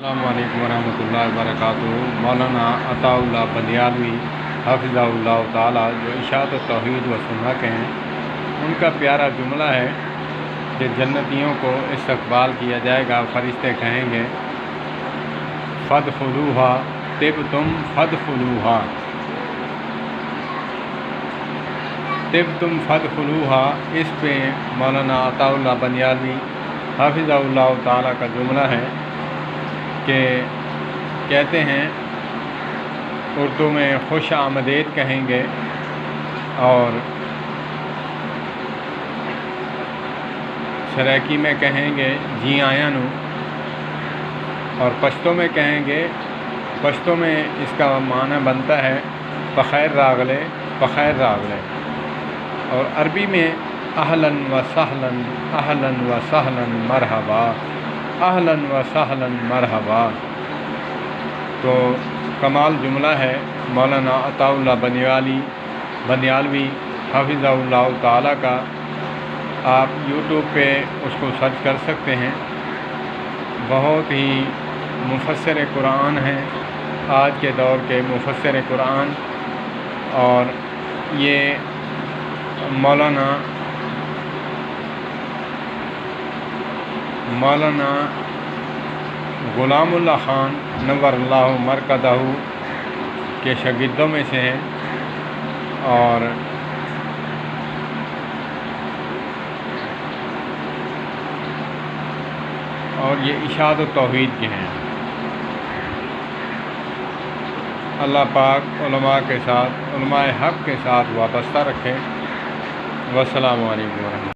السلام علیکم ورحمۃ اللہ وبرکاتہ۔ مولانا عطاءاللہ بندیالوی حفظہ اللہ تعالیٰ جو اشاعت توحید و سنت کے ہیں، ان کا پیارا جملہ ہے کہ جنتیوں کو استقبال کیا جائے گا، فرشتے کہیں گے فادخلوہا طبتم فادخلوہا طبتم فادخلوہا۔ اس پہ مولانا عطاءاللہ بندیالوی حفظہ اللہ تعالیٰ کا جملہ ہے کہ کہتے ہیں اردو میں خوش آمدید کہیں گے، اور سرائکی میں کہیں گے جی آیا نو، اور پشتو میں کہیں گے، پشتو میں اس کا معنی بنتا ہے بخیر راغلے، بخیر راغلے، اور عربی میں اہلاً و سہلاً، اہلاً و سہلاً مرحبا، اہلاً و سہلاً مرحبا۔ تو کمال جملہ ہے مولانا عطاءاللہ بندیالوی حفظہ اللہ تعالیٰ کا۔ آپ یوٹیوب پہ اس کو سرچ کر سکتے ہیں، بہت ہی مفسر قرآن ہیں، آج کے دور کے مفسر قرآن، اور یہ مولانا غلام اللہ خان نور اللہ مرکزہ کے شاگردوں میں سے ہیں، اور یہ اشاعت و توحید کے ہیں۔ اللہ پاک علماء کے ساتھ، علماء حق کے ساتھ وابستہ رکھے۔ والسلام علیکم ورحمۃ اللہ۔